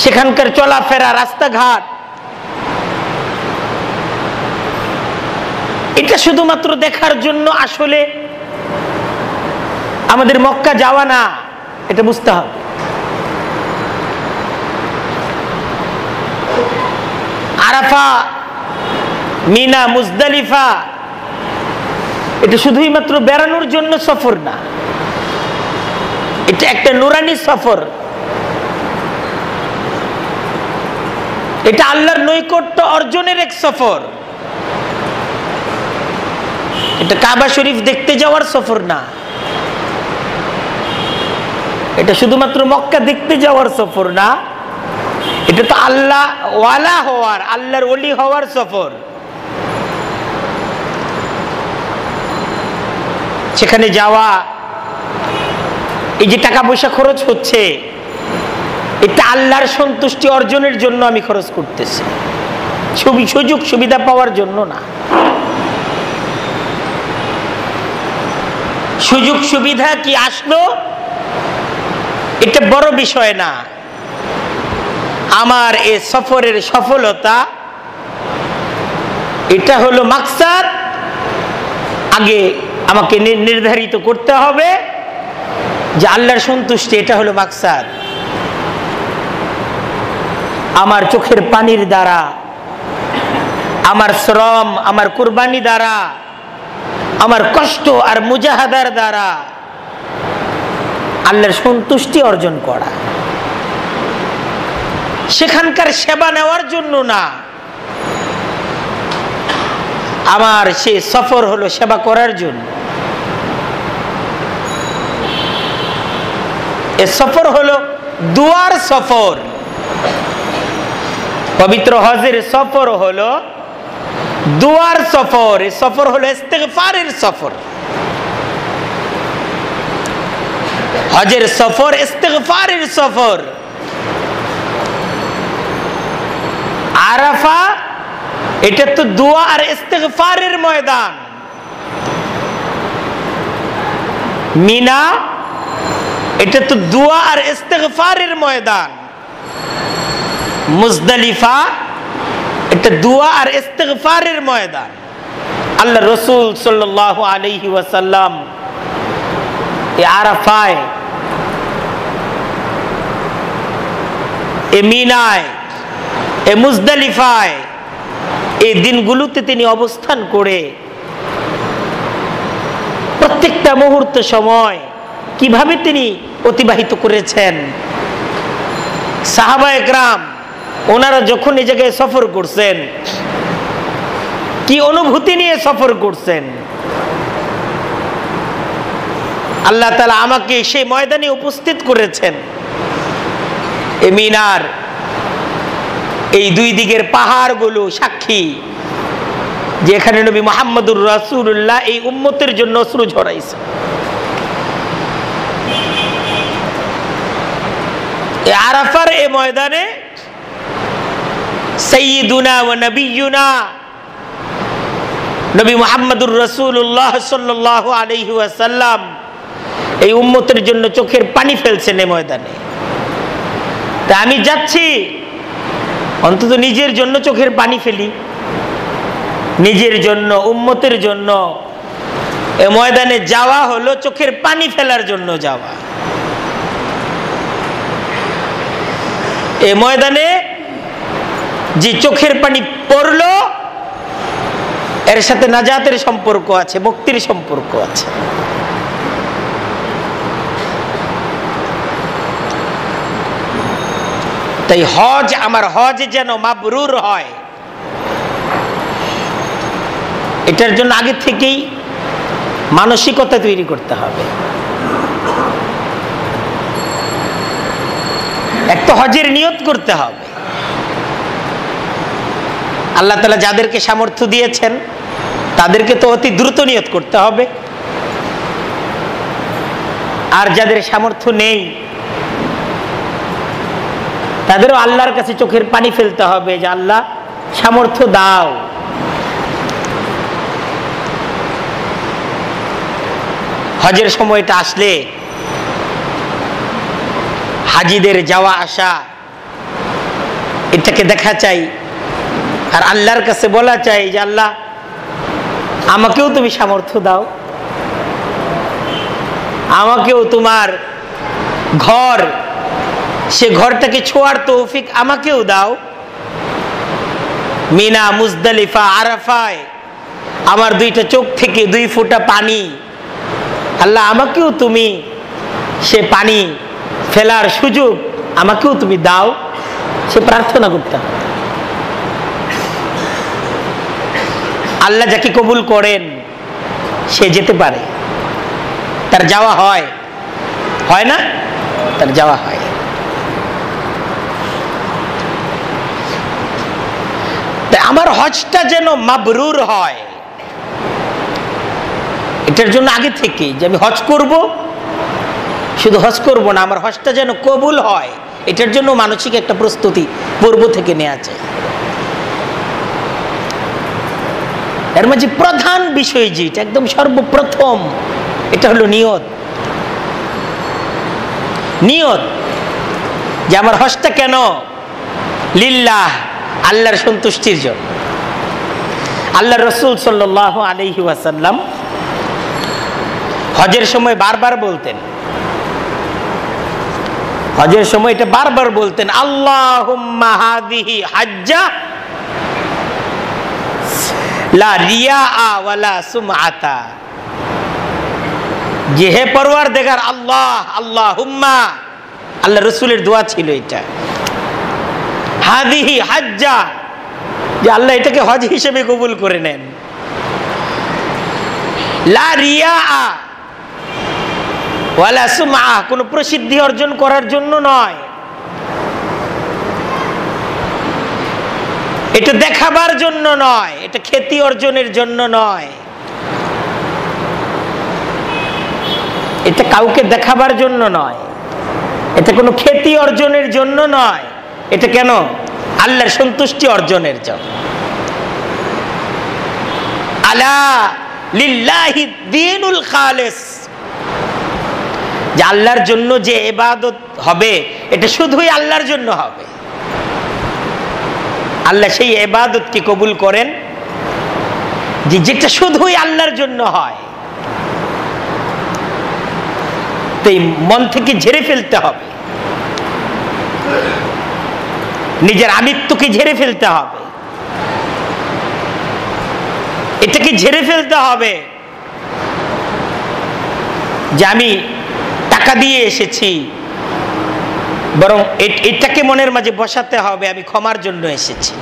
সেখানকার চলাফেরা, রাস্তাঘাট, এটা শুধুমাত্র দেখার জন্য আসলে আমাদের মক্কা যাওয়া না, এটা বুঝতে হবে। আরাফা, মিনা, মুজদালিফা এটা শুধুই মাত্র বেড়ানোর জন্য সফর না, এটা একটা নুরানি সফর। এটা আল্লাহর নৈকট্য অর্জনের এক সফর। এটা কাবা শরীফ দেখতে যাওয়ার সফর না, এটা শুধুমাত্র মক্কা দেখতে যাওয়ার সফর না, এটা তো আল্লাহ ওয়ালা হওয়ার, আল্লাহর ওলি হওয়ার সফর। সেখানে যাওয়া, এই যে টাকা পয়সা খরচ হচ্ছে, এটা আল্লাহর সন্তুষ্টি অর্জনের জন্য আমি খরচ করতেছি, সুযোগ সুবিধা পাওয়ার জন্য না। সুযোগ সুবিধা কি আসলো এটা বড় বিষয় না। আমার এই সফরের সফলতা এটা হলো মাকসাদ। আগে আমাকে নির্ধারিত করতে হবে যে আল্লাহর সন্তুষ্টি, এটা হলো মাকসাদ। আমার চোখের পানির দ্বারা, আমার শ্রম, আমার কুরবানি দ্বারা, আমার কষ্ট আর মুজাহাদার দ্বারা আল্লাহর সন্তুষ্টি অর্জন করা, সেখানকার সেবা নেওয়ার জন্য না। আমার সেই সফর হলো সেবা করার জন্য। এ সফর হলো দুয়ার সফর। পবিত্র হজের সফর হলো দুয়ার সফর। এ সফর হলো ইস্তিগফারের সফর। হজের সফর ইস্তিগফারের সফর। আরাফা এটা তো দোয়া আর ইস্তিগফারের ময়দান। মিনা এটা তো দোয়া আর ইস্তিগফারের ময়দান। মুজদালিফা এটা দোয়া আর ইস্তিগফারের ময়দান। আল্লাহ রসুল সাল্লাল্লাহু আলাইহি ওয়াসাল্লাম এ আরাফায়, এ মিনায়, এ মুজদালিফায় এই দিনগুলোতে তিনি অবস্থান করে প্রত্যেকটা মুহূর্ত সময় কিভাবে তিনি অতিবাহিত করেছেন। সাহাবায়ে কেরাম ওনারা যখন এই জায়গায় সফর করছেন, কি অনুভূতি নিয়ে সফর করছেন। আল্লাহ তাআলা আমাকে সেই ময়দানে উপস্থিত করেছেন। এ মিনার এই দুই দিকের পাহাড়গুলো সাক্ষী যে এখানে নবী মুহাম্মদুর রাসূলুল্লাহ এই উম্মতের জন্য অশ্রু ঝরাইছে। এই আরাফার এই ময়দানে সাইয়্যিদুনা ওয়া নবিয়্যুনা নবী মুহাম্মদুর রাসূলুল্লাহ সাল্লাল্লাহু আলাইহি ওয়াসাল্লাম এই উম্মতের জন্য চোখের পানি ফেলছেন এই ময়দানে। তা আমি যাচ্ছি, অন্তত নিজের জন্য চোখের পানি ফেলি, নিজের জন্য, উম্মতের জন্য। এ ময়দানে যাওয়া হলো চোখের পানি ফেলার জন্য যাওয়া। এ ময়দানে যে চোখের পানি পড়লো এর সাথে নাজাতের সম্পর্ক আছে, মুক্তির সম্পর্ক আছে। তাই হজ, আমার হজ যেন মাবরুর হয়, এটার জন্য আগে থেকেই মানসিকতা তৈরি করতে হবে। একটা হজের নিয়ত করতে হবে। আল্লাহ তাআলা যাদেরকে সামর্থ্য দিয়েছেন তাদেরকে তো অতি দ্রুত নিয়ত করতে হবে, আর যাদের সামর্থ্য নেই তাদেরও আল্লাহর কাছে চোখের পানি ফেলতে হবে যে আল্লাহ সামর্থ্য দাও। হজের সময়টা আসলে হাজিদের যাওয়া আসা এটাকে দেখা চাই, আর আল্লাহর কাছে বলা চাই যে আল্লাহ আমাকেও তুমি সামর্থ্য দাও, আমাকেও তোমার ঘর, সে ঘরটাকে ছোঁয়ার তৌফিক আমাকেও দাও। মিনা, মুজদালিফা, আরাফায় আমার দুইটা চোখ থেকে 2 ফোঁটা পানি, আল্লাহ আমাকেও তুমি সে পানি ফেলার সুযোগ আমাকেও তুমি দাও, সে প্রার্থনা করতে হবে। আল্লাহ যাকে কবুল করেন সে যেতে পারে, তার যাওয়া হয়, হয় না? তার যাওয়া হয়। আমার হজটা যেন মাবরুর হয়, এটার জন্য আগে থেকে যে আমি হজ করব, শুধু হজ করব না, আমার হজটা যেন কবুল হয়, এটার জন্য মানসিক একটা প্রস্তুতি পূর্ব থেকে নেওয়া চাই। এর মাঝে প্রধান বিষয় যেটা একদম সর্বপ্রথম, এটা হলো নিয়ত। নিয়ত যে আমার হজটা কেন? লিল্লাহ, আল্লাহর সন্তুষ্টির জন্য। আল্লাহ রাসূল সাল্লাল্লাহু আলাইহি ওয়াসাল্লাম হজের সময় বারবার বলতেন, হজের সময় এটা বারবার বলতেন, আল্লাহুম্মা হাযিহি হাজ্জা লা রিয়াআ ওয়ালা সুমআতা, যে হে পরওয়ারদিগার আল্লাহ, আল্লাহুম্মা, আল্লাহ রাসূলের দোয়া ছিল এটা, হাযিহি হাজ্জা, যে আল্লাহ এটাকে হজ হিসেবে কবুল করে নেন। লা রিয়াআ ওয়ালা সুমআ, কোনো প্রসিদ্ধি অর্জন করার জন্য নয়, এটা দেখাবার জন্য নয়, এটা খ্যাতি অর্জনের জন্য নয়, এটা কাউকে দেখাবার জন্য নয়, এটা কোনো খ্যাতি অর্জনের জন্য নয়, এটা কেন? আল্লাহর সন্তুষ্টি অর্জনের জন্য। আলা লিল্লাহি দ্বীনুল খালিস, যে আল্লাহর জন্য যে ইবাদত হবে এটা শুধুই আল্লাহর জন্য হবে। আল্লাহ সেই ইবাদতকে কবুল করেন যে যেটা শুধুই আল্লাহর জন্য হয়। তাই মন থেকে ঝেড়ে ফেলতে হবে, নিজের আমিত্বকে ঝেড়ে ফেলতে হবে, এটাকে ঝেড়ে ফেলতে হবে যে আমি টাকা দিয়ে এসেছি, বরং এটাকে মনের মাঝে বসাতে হবে আমি ক্ষমার জন্য এসেছি।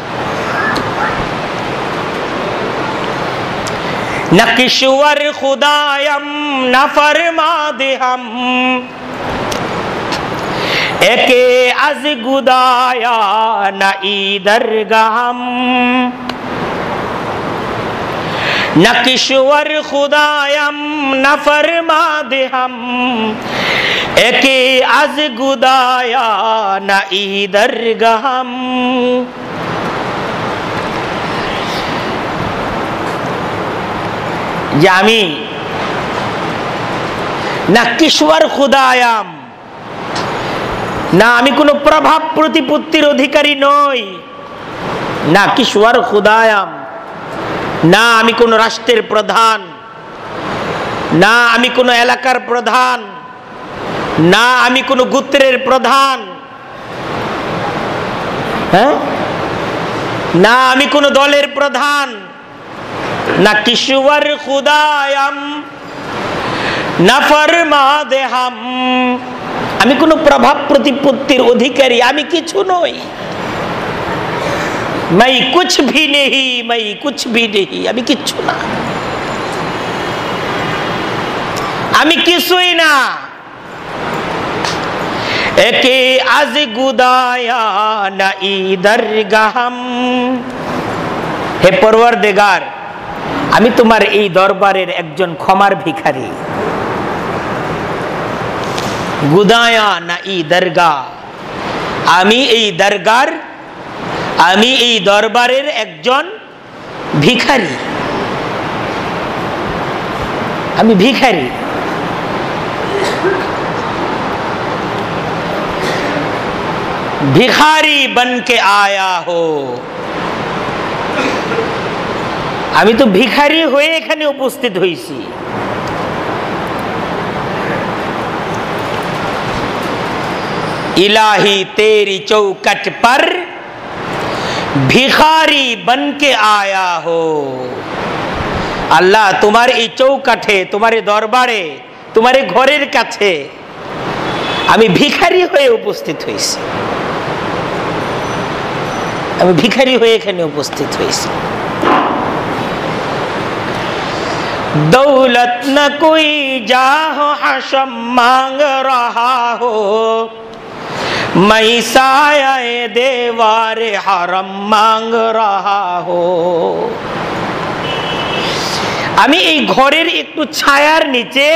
নকিশওয়ার খুদায়াম না ফরমাদে হাম, একে আজ গুদায়া না ইদর গাম। নকিশওয়ার খুদায়াম না ফরমাদে হাম, একে আজ গুদায়া না ইদর গাম। যে আমি না কিশোর খুদায়াম, না আমি কোনো প্রভাব প্রতিপত্তির অধিকারী নই, না কিশোর খুদায়াম, না আমি কোনো রাষ্ট্রের প্রধান, না আমি কোনো এলাকার প্রধান, না আমি কোনো গোত্রের প্রধান, হ্যাঁ, না আমি কোনো দলের প্রধান, না কিশোর খুদায়াম না ফরমাদে হাম, আমি কোনো প্রভাব প্রতিপত্তির অধিকারী আমি কিছু নই। मैं कुछ भी नहीं, मैं कुछ भी नहीं, আমি কিচ্ছু না, আমি কিছুই না। একে আজ গুদায়া না ইদার গাহাম, হে পরওয়ারদিগার, আমি তোমার এই দরবারের একজন ক্ষমার ভিখারি। গুদায়া না ই দরগা, আমি এই দরগার, আমি এই দরবারের একজন ভিখারি, আমি ভিখারি। ভিখারি বনকে আয়া হো, আমি তো ভিখারি হয়ে এখানে উপস্থিত হয়েছি। इलाही तेरी चौकट पर भिखारी बन के आया हो, আল্লাহ তোমার এই চৌকাঠে, তোমার দরবারে, তোমার ঘরের কাছে আমি ভিখারি হয়ে উপস্থিত হয়েছি, আমি ভিখারি হয়ে এখানে উপস্থিত হয়েছি। दौलत न कोई जाहो हशम मांग रहा हो, मैं साये देवारे हरम मांग रहा हो, আমি এই ঘরের একটু ছায়ার নিচে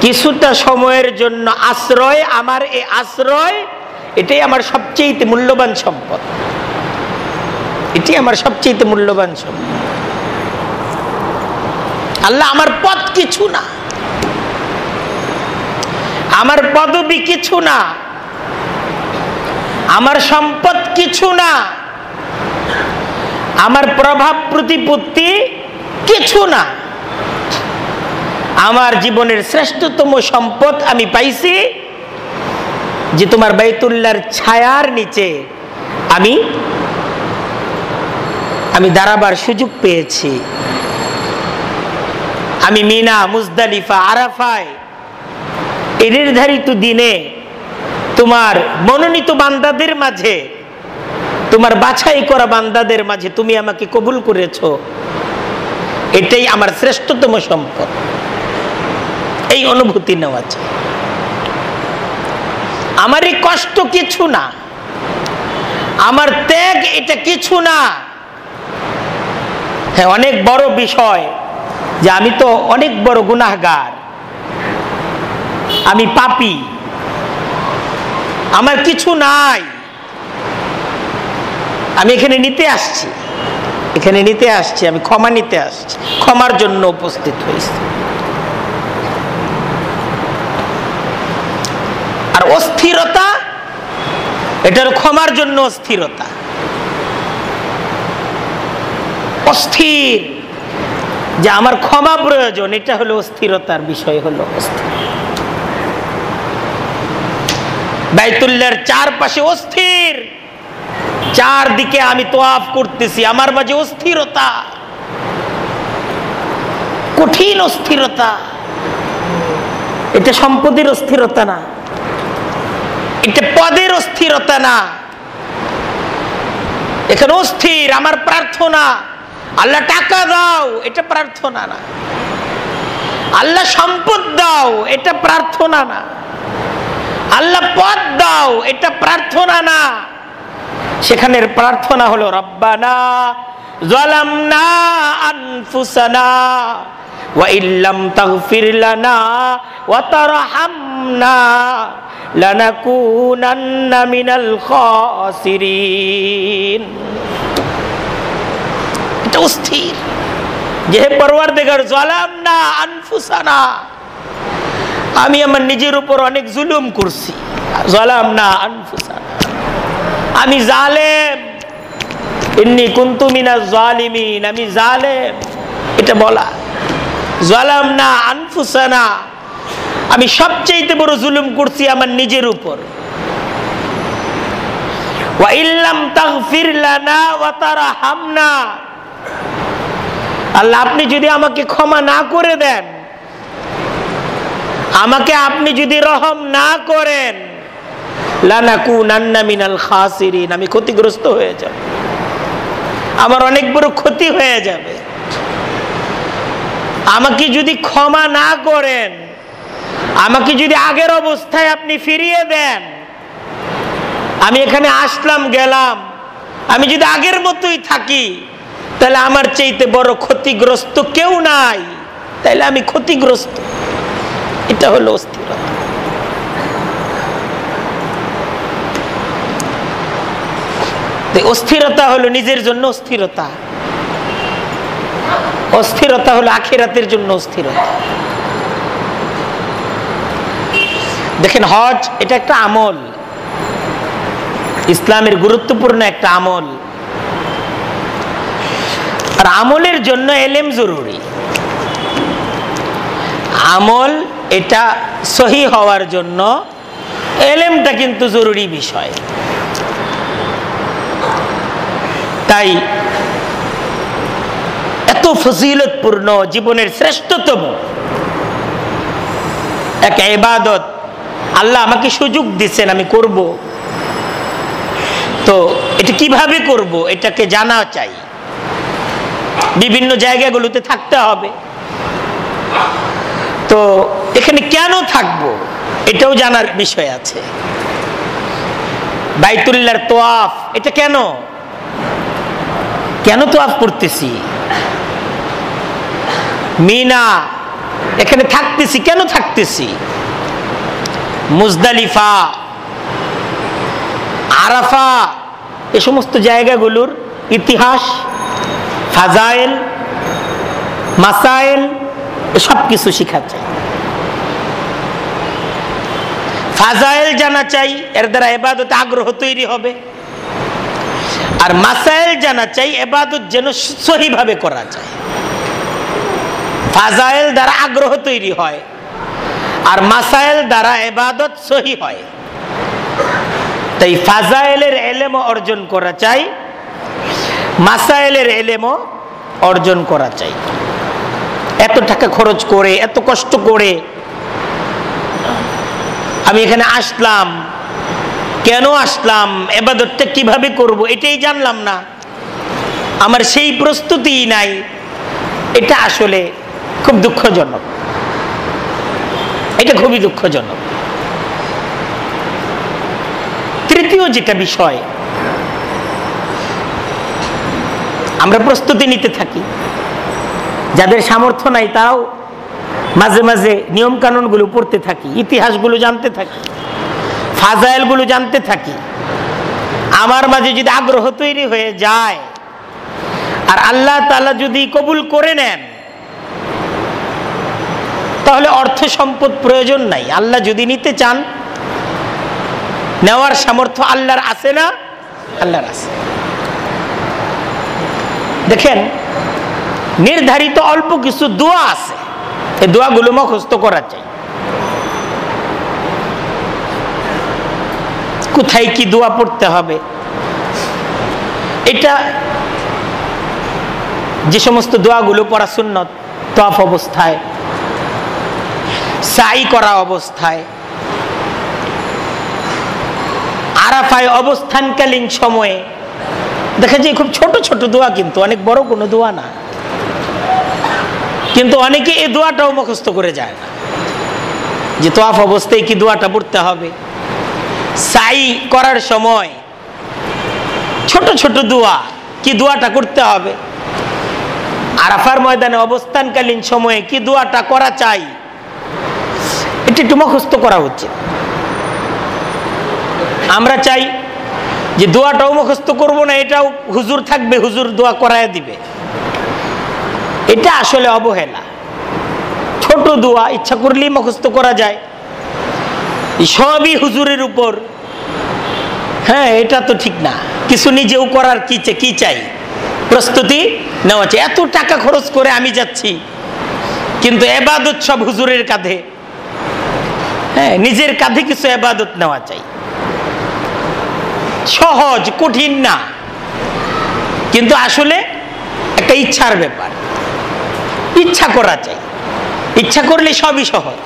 কিছুটা সময়ের জন্য আশ্রয়, আমার এই আশ্রয় এটাই আমার সবচেয়ে মূল্যবান সম্পদ, এটি আমার সবচেয়ে মূল্যবান সম্পদ। আল্লাহ আমার পদ কিছু না, আমার পদবি কিছু না, আমার সম্পদ কিছু না, আমার প্রভাব প্রতিপত্তি কিছু না। আমার জীবনের শ্রেষ্ঠতম সম্পদ আমি পাইছি যে তোমার বাইতুল্লাহর ছায়ার নিচে আমি দাঁড়াবার সুযোগ পেয়েছি। আমি মিনা, মুজদালিফা, আরাফায় এই নির্ধারিত দিনে তোমার মনোনীত বান্দাদের মাঝে, তোমার বাছাই করা বান্দাদের মাঝে তুমি আমাকে কবুল করেছো, এটাই আমার শ্রেষ্ঠতম সম্পদ। এই অনুভূতি নেওয়া চাই। আমার এই কষ্ট কিছু না, আমার ত্যাগ এটা কিছু না। হ্যাঁ, অনেক বড় বিষয় যে আমি তো অনেক বড় গুনাহগার, আমি পাপী, আমার কিছু নাই, আমি এখানে নিতে আসছি, এখানে নিতে আসছি, আমি ক্ষমা নিতে আসছি, ক্ষমার জন্য উপস্থিত হয়েছি। আর অস্থিরতা, এটার ক্ষমার জন্য অস্থিরতা, অস্থির যে আমার ক্ষমা প্রয়োজন, এটা হলো অস্থিরতার বিষয়, হলো অস্থির। বাইতুল্লাহর চারপাশে অস্থির, চারদিকে আমি তোয়াফ করতেছি, আমার মাঝে অস্থিরতা, কঠিন অস্থিরতা। এটা সম্পদের অস্থিরতা না, এটা পদের অস্থিরতা না, এখানে অস্থির আমার প্রার্থনা। আল্লাহ টাকা দাও, এটা প্রার্থনা না। আল্লাহ সম্পদ দাও, এটা প্রার্থনা না। আল্লাহ পদ দাও, এটা প্রার্থনা না। সেখানের প্রার্থনা হলো রব্বানা যালামনা আনফুসানা ওয়া ইল্লাম তাগফির লানা ওয়া তারহামনা লানাকুনান্না মিনাল খাসিরিন। এটা অস্থির যে হে পরওয়ারদিগার, যালামনা আনফুসানা, আমি আমার নিজের উপর অনেক জুলুম করছি। যালামনা আনফুসানা, আমি জালেম, ইন্নী কুনতু মিনাজ জালিমিন, আমি জালেম, এটা বলা। যালামনা আনফুসানা, আমি সবচেয়ে বড় জুলুম করছি আমার নিজের উপর। ওয়া ইল্লাম তাগফির লানা ওয়া তারহামনা, আল্লাহ আপনি যদি আমাকে ক্ষমা না করে দেন, আমাকে আপনি যদি রহম না করেন, লানাকুনান্না মিনাল খাসিরিন, আমি ক্ষতিগ্রস্ত হয়ে যাব, আমার অনেক বড় ক্ষতি হয়ে যাবে। আমাকে যদি ক্ষমা না করেন, আমাকে যদি আগের অবস্থায় আপনি ফিরিয়ে দেন, আমি এখানে আসলাম গেলাম, আমি যদি আগের মতোই থাকি, তাহলে আমার চাইতে বড় ক্ষতিগ্রস্ত কেউ নাই, তাহলে আমি ক্ষতিগ্রস্ত। এটা হলো অস্থিরতা। অস্থিরতা হলো নিজের জন্য অস্থিরতা, অস্থিরতা হলো আখিরাতের জন্য অস্থিরতা। দেখেন, হজ এটা একটা আমল, ইসলামের গুরুত্বপূর্ণ একটা আমল। আর আমলের জন্য এলেম জরুরি। আমল এটা সহি হওয়ার জন্য এলেমটা কিন্তু জরুরি বিষয়। তাই এত ফজিলতপূর্ণ, জীবনের শ্রেষ্ঠতম এক ইবাদত আল্লাহ আমাকে সুযোগ দিচ্ছেন, আমি করব। তো এটা কিভাবে করব, এটাকে জানা চাই। বিভিন্ন জায়গাগুলোতে থাকতে হবে। তো এখানে কেন থাকবো, এটাও জানার বিষয় আছে। বাইতুল্লাহর তোয়াফ, এটা কেন কেন তোয়াফ করতেছি? মিনা, এখানে থাকতেছি কেন থাকতেছি? মুজদালিফা, আরাফা, এ সমস্ত জায়গাগুলোর ইতিহাস, ফাজাইল, মাসাইল, সব কিছু শিখা চাই। ফাজাইল জানা চাই, এর দ্বারা ইবাদতে আগ্রহ তৈরি হবে। আর মাসাইল জানা চাই, ইবাদত যেন সহিভাবে করা যায়। ফাজাইল দ্বারা আগ্রহ তৈরি হয়, আর মাসাইল দ্বারা ইবাদত সহি হয়। তাই ফাজাইলের ইলমও অর্জন করা চাই, মাসাইলের ইলমও অর্জন করা চাই। এত টাকা খরচ করে, এত কষ্ট করে আমি এখানে আসলাম, কেন আসলাম, ইবাদতটা কিভাবে করব, এটাই জানলাম না, আমার সেই প্রস্তুতিই নাই। এটা আসলে খুব দুঃখজনক, এটা খুবই দুঃখজনক। তৃতীয় যেটা বিষয়, আমরা প্রস্তুতি নিতে থাকি। যাদের সামর্থ্য নাই তারাও মাঝে মাঝে নিয়ম কানুনগুলো পড়তে থাকি, ইতিহাসগুলো জানতে থাকি, ফাজাইলগুলো জানতে থাকি। আমার মাঝে যদি আগ্রহ তৈরি হয়ে যায়, আর আল্লাহ তাআলা যদি কবুল করে নেন, তাহলে অর্থ সম্পদ প্রয়োজন নাই। আল্লাহ যদি নিতে চান, নেওয়ার সামর্থ্য আল্লাহর আছে না? আল্লাহর আছে। দেখেন, নির্ধারিত অল্প কিছু দোয়া আছে, এই দোয়াগুলো মুখস্থ করা চাই। কোথায় কি দোয়া পড়তে হবে, এটা যে সমস্ত দোয়াগুলো পড়া সুন্নত, তাওয়াফ অবস্থায়, সাই করা অবস্থায়, আরাফায় অবস্থানকালীন সময়ে, দেখা যায় খুব ছোট ছোট দোয়া, কিন্তু অনেক বড় কোনো দোয়া না। কিন্তু অনেকে এই দোয়াটাও মুখস্থ করে যায় না, যে তাওয়াফ অবস্থায় কি দোয়াটা পড়তে হবে। সাই করার সময় ছোট ছোট দোয়া, কি দোয়াটা করতে হবে। আরাফার ময়দানে অবস্থানকালীন সময়ে কি দোয়াটা করা চাই, এটা একটু মুখস্থ করা উচিত। আমরা চাই যে দোয়াটাও মুখস্থ করব না, এটাও হুজুর থাকবে, হুজুর দোয়া করায় দিবে। এটা আসলে অবহেলা। ছোট দোয়া ইচ্ছা করলেই মুখস্থ করা যায়, সবই হুজুরের উপর। হ্যাঁ, এটা তো ঠিক না। কিছু নিজেও করার কি চাই, প্রস্তুতি নেওয়া চাই। এত টাকা খরচ করে আমি যাচ্ছি, কিন্তু ইবাদত সব হুজুরের কাঁধে। হ্যাঁ, নিজের কাঁধে কিছু ইবাদত নেওয়া চাই। সহজ, কঠিন না, কিন্তু আসলে একটা ইচ্ছার ব্যাপার। ইচ্ছা করা চাই, ইচ্ছা করলে সবই সহজ।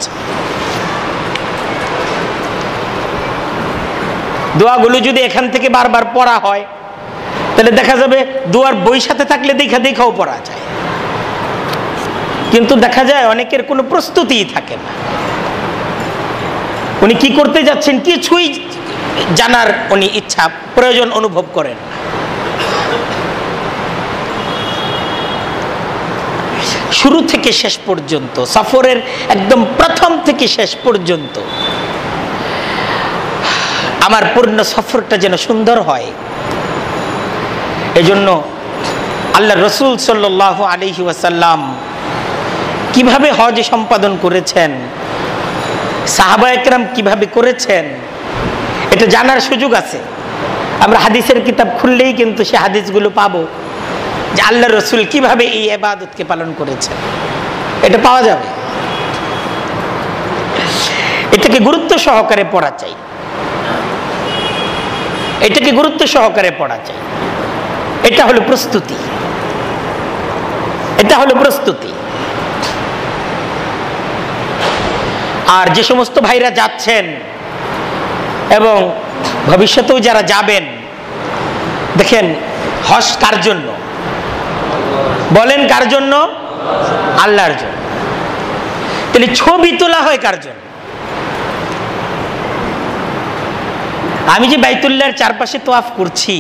দোয়াগুলো যদি এখান থেকে বারবার পড়া হয় তাহলে দেখা যাবে দোয়ার বই সাথে থাকলে দেখাও পড়া যায়, কিন্তু দেখা যায় অনেকের কোনো প্রস্তুতিই থাকে না। উনি কি করতে যাচ্ছেন কিছুই জানার উনি ইচ্ছা প্রয়োজন অনুভব করেন না। শুরু থেকে শেষ পর্যন্ত, সফরের একদম প্রথম থেকে শেষ পর্যন্ত আমার পূর্ণ সফরটা যেন সুন্দর হয়, এজন্য আল্লাহ রসুল সাল্লাল্লাহু আলাইহি ওয়াসাল্লাম কিভাবে হজ সম্পাদন করেছেন, সাহাবা একরাম কিভাবে করেছেন, এটা জানার সুযোগ আছে। আমরা হাদিসের কিতাব খুললেই কিন্তু সে হাদিসগুলো পাবো যে আল্লাহ রসুল কিভাবে এই ইবাদতকে পালন করেছেন, এটা পাওয়া যাবে। এটাকে গুরুত্ব সহকারে পড়া চাই, এটাকে গুরুত্ব সহকারে পড়া চাই। এটা হলো প্রস্তুতি, এটা হলো প্রস্তুতি। আর যে সমস্ত ভাইরা যাচ্ছেন এবং ভবিষ্যতেও যারা যাবেন, দেখেন হজ কার জন্য বলেন? কার জন্য? আল্লাহর জন্য। তাহলে ছবি তোলা হয় কার জন্য? আমি যে বাইতুল্লাহর চারপাশে তোয়াফ করছি,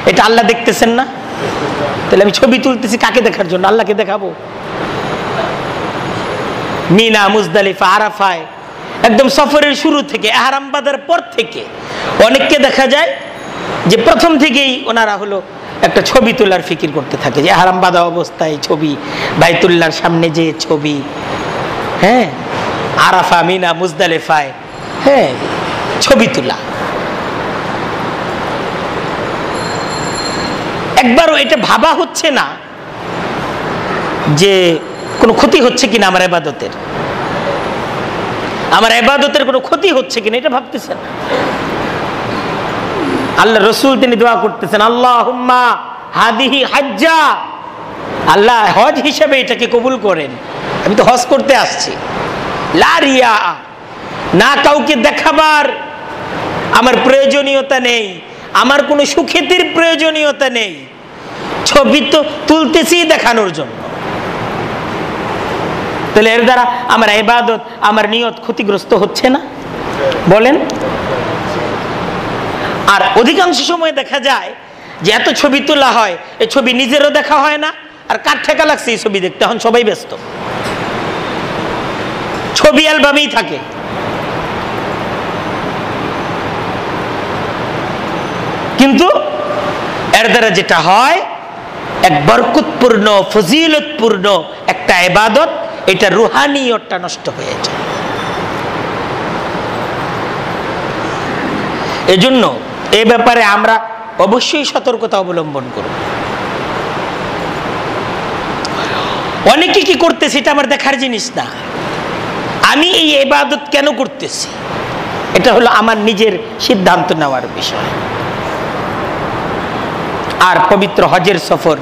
এটা আল্লাহ দেখতেছেন না? তাহলে আমি ছবি তুলতেছি কাকে দেখার জন্য? আল্লাহকে দেখাবো। মিনা, মুজদালিফা, আরাফায় একদম সফরের শুরু থেকে, ইহরাম বাঁধার পর থেকে অনেককে দেখা যায় যে প্রথম থেকেই ওনারা হলো একটা ছবি তোলার ফিকির করতে থাকে, যে ইহরাম বাঁধা অবস্থায় ছবি, বাইতুল্লাহর সামনে যে ছবি, হ্যাঁ, আরাফা, মিনা, মুজদালিফায়, হ্যাঁ, ছবি তোলা। একবারও এটা ভাবা হচ্ছে না যে কোনো ক্ষতি হচ্ছে কিনা আমার ইবাদতের, আমার ইবাদতের কোনো ক্ষতি হচ্ছে কিনা, এটা ভাবতেছেন। আল্লাহ রসুল তিনি দোয়া করতেছেন, আল্লাহুম্মা হাদিহি হাজ্জা, আল্লাহ হজ হিসেবে এটাকে কবুল করেন। আমি তো হজ করতে আসছি, লা রিয়া, না কাউকে দেখাবার আমার প্রয়োজনীয়তা নেই, আমার কোনো সুখ্যাতির প্রয়োজনীয়তা নেই, ছবি তো তুলতেছি দেখানোর জন্য। তাহলে এর দ্বারা আমার ইবাদত, আমার নিয়ত ক্ষতিগ্রস্ত হচ্ছে না? বলেন। আর অধিকাংশ সময় দেখা যায় যে এত ছবি তোলা হয়, এই ছবি নিজেরও দেখা হয় না, আর কার ঠেকা লাগছে এই ছবি দেখতে, এখন সবাই ব্যস্ত, ছবি অ্যালবামেই থাকে। কিন্তু এর দ্বারা যেটা হয়, এক বরকতপূর্ণ ফজিলতপূর্ণ একটা ইবাদত, এটা রুহানিয়তটা নষ্ট হয়ে যায়। এজন্য এই ব্যাপারে আমরা অবশ্যই সতর্কতা অবলম্বন করব। অনেকে কি করতেছে এটা আমার দেখার জিনিস না, আমি এই ইবাদত কেন করতেছি, এটা হলো আমার নিজের সিদ্ধান্ত নেওয়ার বিষয়। আর পবিত্র হজের সফর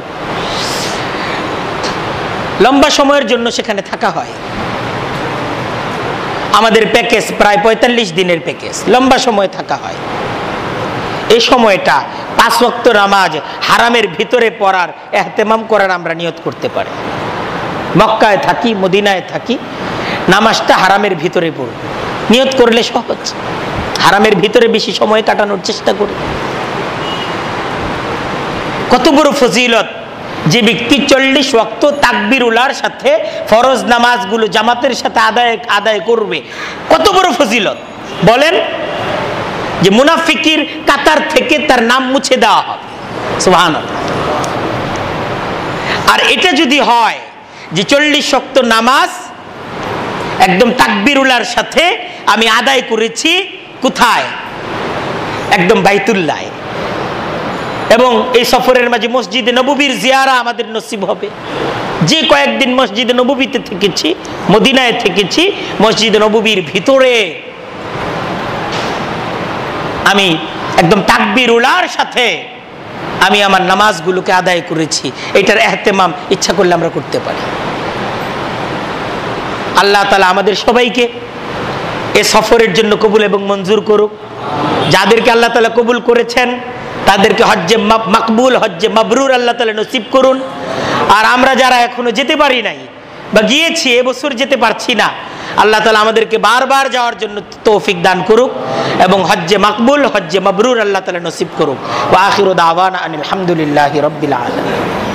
লম্বা সময়ের জন্য সেখানে থাকা হয়। আমাদের প্যাকেজ প্রায় 45 দিনের প্যাকেজ, লম্বা সময় থাকা হয়। এই সময়টা 5 ওয়াক্ত নামাজ হারামের ভিতরে পড়ার, ইহতেমাম করার আমরা নিয়ত করতে পারি। মক্কায় থাকি, মদিনায় থাকি, নামাজটা হারামের ভিতরে পড়ব, নিয়ত করলে সহজ। হারামের ভিতরে বেশি সময় কাটানোর চেষ্টা করি। কত বড় ফজিলত যে ব্যক্তি 40 ওয়াক্ত তাকবীরুল্লাহর সাথে ফরজ নামাজগুলো জামাতের সাথে আদায় করবে, কত বড় ফজিলত বলেন। যে মুনাফিকির কাতার থেকে তার নাম মুছে দেওয়া হবে, সুবহানাল্লাহ। আর এটা যদি হয় যে 40 ওয়াক্ত নামাজ একদম তাকবীরুল্লাহর সাথে আমি আদায় করেছি, কোথায়? একদম বাইতুল্লাহ। এবং এই সফরের মাঝে মসজিদে নববীর জিয়ারা আমাদের নসিব হবে। যে কয়েকদিন মসজিদে নববীতে থেকেছি, মদিনায় থেকেছি, মসজিদে নববীর ভিতরে আমি একদম তাকবীরুল্লাহর সাথে আমি আমার নামাজগুলোকে আদায় করেছি, এটার ইহতেমাম ইচ্ছা করলে আমরা করতে পারি। আল্লাহ তাআলা আমাদের সবাইকে এ সফরের জন্য কবুল এবং মঞ্জুর করুক। যাদেরকে আল্লাহ তাআলা কবুল করেছেন তাদেরকে হজ্জে মাকবুল, হজ্জে মাবরুর আল্লাহ তাআলা নসিব করুন। আর আমরা যারা এখনো যেতে পারি নাই বা গিয়েছি, এবছর যেতে পারছি না, আল্লাহ তাআলা আমাদেরকে বারবার যাওয়ার জন্য তৌফিক দান করুক এবং হজ্জে মাকবুল, হজ্জে মাবরুর আল্লাহ তাআলা নসিব করুক। ওয়া আখিরু দাওয়ানা আনিল হামদুলিল্লাহি রাব্বিল আলামিন।